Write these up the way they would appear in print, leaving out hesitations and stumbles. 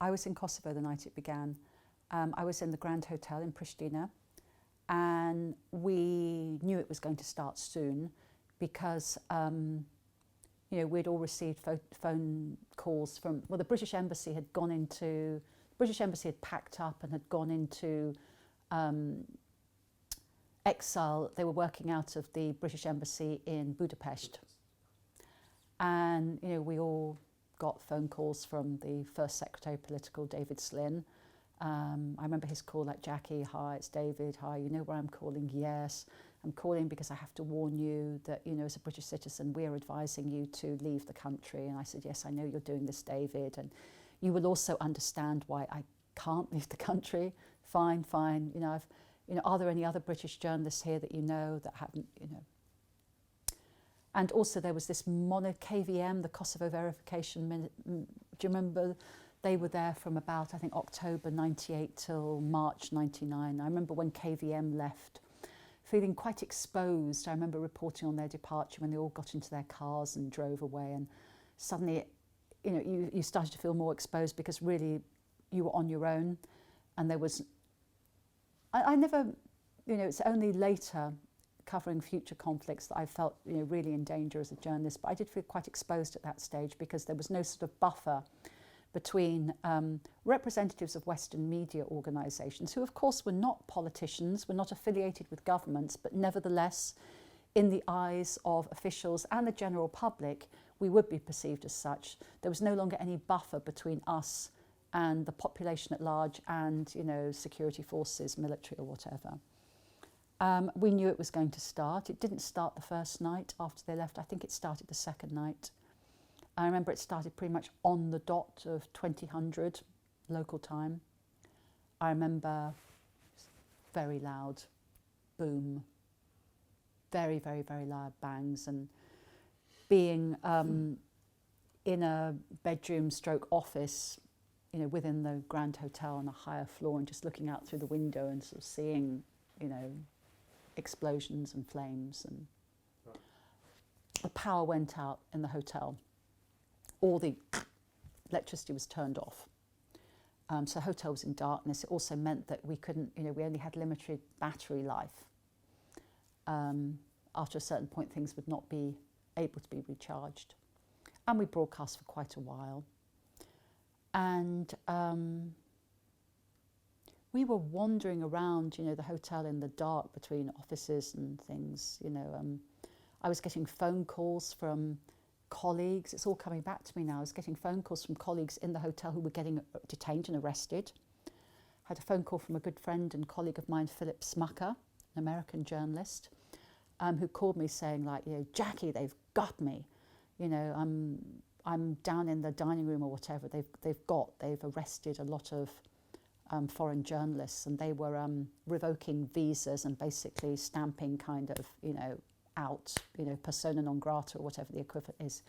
I was in Kosovo the night it began. I was in the Grand Hotel in Pristina, and we knew it was going to start soon because we'd all received phone calls from, well, the British Embassy had packed up and had gone into exile. They were working out of the British Embassy in Budapest. And, we all got phone calls from the First Secretary of Political, David Slynn. I remember his call like, Jacky, hi, it's David, hi, you know where I'm calling? Yes, I'm calling because I have to warn you that, as a British citizen, we're advising you to leave the country. And I said, yes, I know you're doing this, David, and you will also understand why I can't leave the country. Fine. Are there any other British journalists here that you know that haven't, And also there was this KVM, the Kosovo Verification, do you remember? They were there from about, I think, October 98 till March 99. I remember when KVM left, feeling quite exposed. I remember reporting on their departure when they all got into their cars and drove away, and suddenly, you started to feel more exposed because really you were on your own, and there was, I never, it's only later covering future conflicts that I felt, really in danger as a journalist, but I did feel quite exposed at that stage because there was no sort of buffer between representatives of Western media organisations, who of course were not politicians, were not affiliated with governments, but nevertheless, in the eyes of officials and the general public, we would be perceived as such. There was no longer any buffer between us and the population at large and, security forces, military or whatever. We knew it was going to start. It didn't start the first night after they left. I think it started the second night. I remember it started pretty much on the dot of 2000 local time. I remember very loud boom, very, very, very loud bangs, and being in a bedroom stroke office, within the Grand Hotel on a higher floor, and just looking out through the window and sort of seeing, explosions and flames, and the power went out in the hotel. All the electricity was turned off. So the hotel was in darkness. It also meant that we couldn't, we only had limited battery life. After a certain point, things would not be able to be recharged. And we broadcast for quite a while. And we were wandering around, the hotel in the dark between offices and things, I was getting phone calls from colleagues. It's all coming back to me now. I was getting phone calls from colleagues in the hotel who were getting detained and arrested. Had a phone call from a good friend and colleague of mine, Philip Smucker, an American journalist, who called me saying, like, Jacky, they've got me. I'm down in the dining room or whatever. They've arrested a lot of foreign journalists, and they were revoking visas and basically stamping kind of, out, persona non grata, or whatever the equivalent is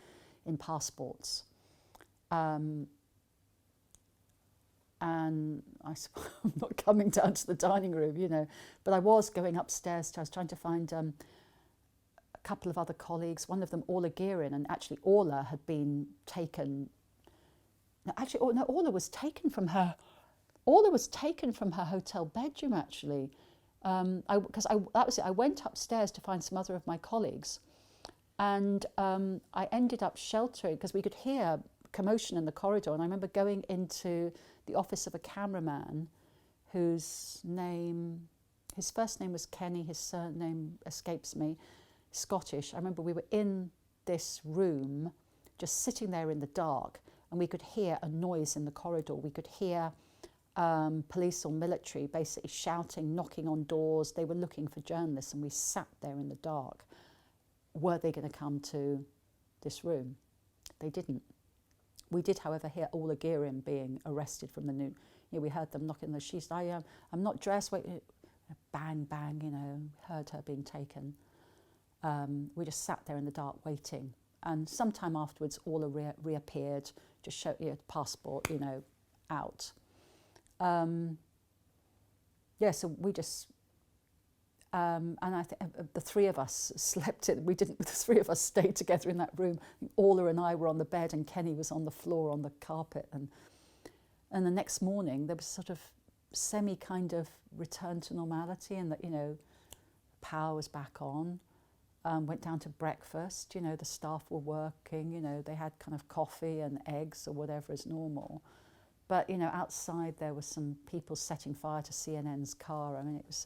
in passports. And I'm not coming down to the dining room, but I was going upstairs. I was trying to find a couple of other colleagues, one of them, Orla Gearin, and actually Orla had been taken. Orla was taken from her. Orla was taken from her hotel bedroom, actually. That was it. I went upstairs to find some other of my colleagues, and I ended up sheltering because we could hear commotion in the corridor. And I remember going into the office of a cameraman whose first name was Kenny, his surname escapes me, Scottish. I remember we were in this room, just sitting there in the dark, and we could hear a noise in the corridor. We could hear police or military basically shouting, knocking on doors. They were looking for journalists, and we sat there in the dark. Were they going to come to this room? They didn't. We did, however, hear Orla Gearin being arrested from the new. We heard them knocking the sheets. I'm not dressed. Wait, bang, bang. Heard her being taken. We just sat there in the dark waiting. And sometime afterwards, Orla reappeared, just showed passport, out. So we just, and I think the three of us slept in. The three of us stayed together in that room. Orla and I were on the bed, and Kenny was on the floor on the carpet. And And the next morning there was sort of semi kind of return to normality, and that, you know, power was back on. Went down to breakfast, you know, the staff were working, you know, they had kind of coffee and eggs or whatever is normal. But, you know, outside there were some people setting fire to CNN's car. I mean, it was